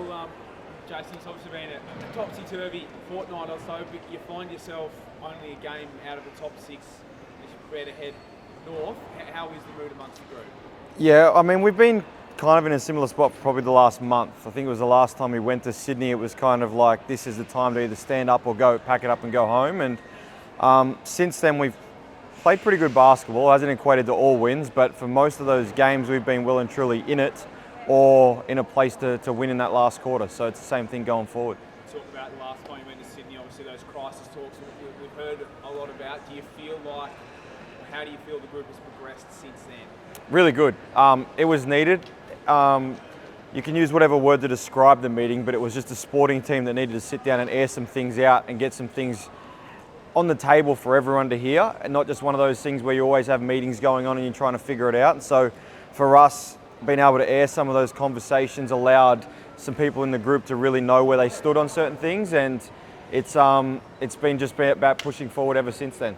Well, Jason, it's obviously been a topsy-turvy fortnight or so, but you find yourself only a game out of the top 6 as you prepare to head north. How is the mood amongst the group? Yeah, I mean, we've been kind of in a similar spot for probably the last month. I think it was the last time we went to Sydney, it was kind of like, this is the time to either stand up or go, pack it up and go home. And since then, we've played pretty good basketball. It hasn't equated to all wins, but for most of those games, we've been well and truly in it or in a place to win in that last quarter. So it's the same thing going forward. Talk about the last time you went to Sydney, obviously those crisis talks we've heard a lot about. Do you feel like, how do you feel the group has progressed since then? Really good. It was needed. You can use whatever word to describe the meeting, but it was just a sporting team that needed to sit down and air some things out and get some things on the table for everyone to hear, and not just one of those things where you always have meetings going on and you're trying to figure it out. And so for us, being able to air some of those conversations allowed some people in the group to really know where they stood on certain things, and it's been just about pushing forward ever since then.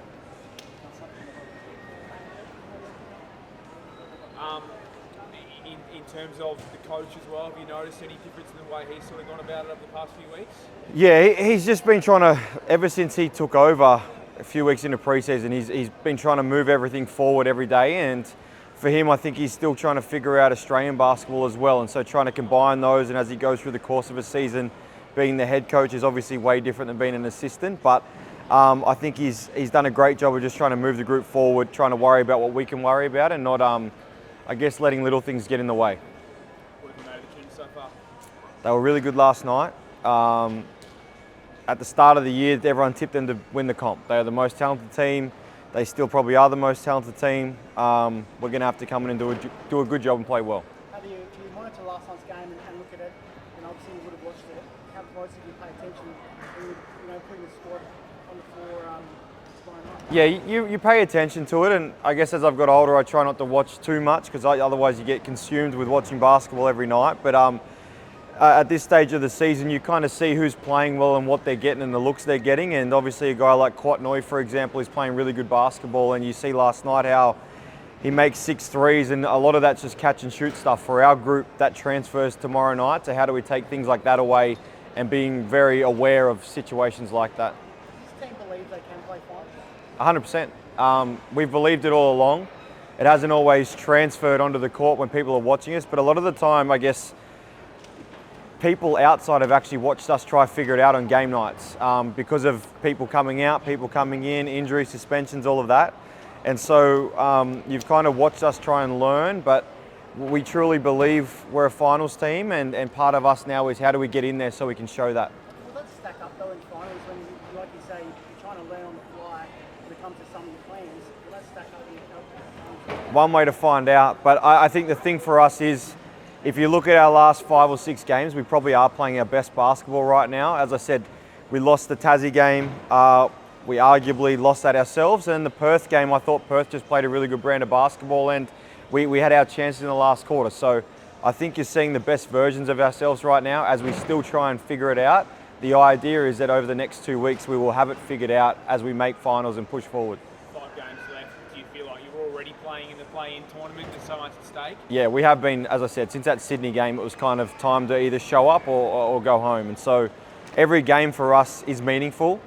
In terms of the coach as well, have you noticed any difference in the way he's sort of gone about it over the past few weeks? Yeah, he's just been trying to, ever since he took over a few weeks into pre-season, he's been trying to move everything forward every day, and for him, I think he's still trying to figure out Australian basketball as well, and so trying to combine those, and as he goes through the course of a season, being the head coach is obviously way different than being an assistant, but I think he's done a great job of just trying to move the group forward, trying to worry about what we can worry about, and not, I guess, letting little things get in the way. What have you made of the team so far? They were really good last night. At the start of the year, everyone tipped them to win the comp. They are the most talented team. They still probably are the most talented team. We're going to have to come in and do a good job and play well. How do you monitor last night's game and look at it? And obviously you would have watched it. How close did you pay attention to putting the squad on the floor tomorrow night? Yeah, you pay attention to it, and I guess as I've got older, I try not to watch too much because otherwise you get consumed with watching basketball every night. But at this stage of the season, you kind of see who's playing well and what they're getting and the looks they're getting. And obviously a guy like Quatnoy, for example, is playing really good basketball. And you see last night how he makes 6 threes, and a lot of that's just catch and shoot stuff. For our group, that transfers tomorrow night. So how do we take things like that away and being very aware of situations like that? Does this team believe they can play finals? 100%. We've believed it all along. It hasn't always transferred onto the court when people are watching us, but a lot of the time, I guess, people outside have actually watched us try to figure it out on game nights because of people coming out, people coming in, injuries, suspensions, all of that. And so you've kind of watched us try and learn, but we truly believe we're a finals team, and part of us now is how do we get in there so we can show that. Will that stack up though in finals when, like you say, you're trying to learn on the fly when it comes to some of your plans? Will that stack up in your help? One way to find out, but I think the thing for us is, if you look at our last 5 or 6 games, we probably are playing our best basketball right now. As I said, we lost the Tassie game. We arguably lost that ourselves. And the Perth game, I thought Perth just played a really good brand of basketball, and we had our chances in the last quarter. So I think you're seeing the best versions of ourselves right now as we still try and figure it out. The idea is that over the next 2 weeks, we will have it figured out as we make finals and push forward. 5 games left. Do you feel like you're already playing in the play-in tournament? There's so much at stake? Yeah, we have been, as I said, since that Sydney game, it was kind of time to either show up or go home. And so every game for us is meaningful,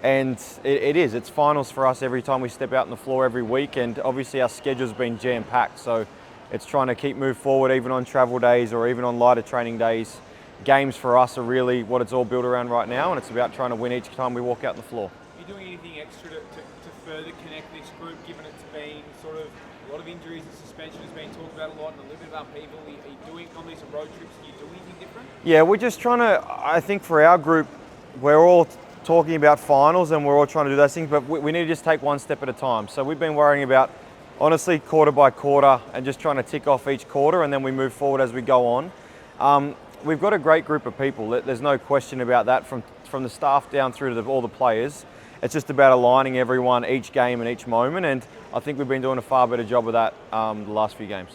and it is. It's finals for us every time we step out on the floor every week, and obviously our schedule's been jam-packed, so it's trying to keep move forward even on travel days or even on lighter training days. Games for us are really what it's all built around right now, and it's about trying to win each time we walk out the floor. Are you doing anything extra to further connect this group, given it's been sort of a lot of injuries and suspension has been talked about a lot, and a little bit about people? Are you doing on these road trips? Do you do anything different? Yeah, we're just trying to, I think for our group, we're all talking about finals and we're all trying to do those things, but we need to just take one step at a time. So we've been worrying about, honestly, quarter by quarter and just trying to tick off each quarter, and then we move forward as we go on. We've got a great group of people. There's no question about that, from the staff down through to all the players. It's just about aligning everyone each game and each moment, and I think we've been doing a far better job of that the last few games.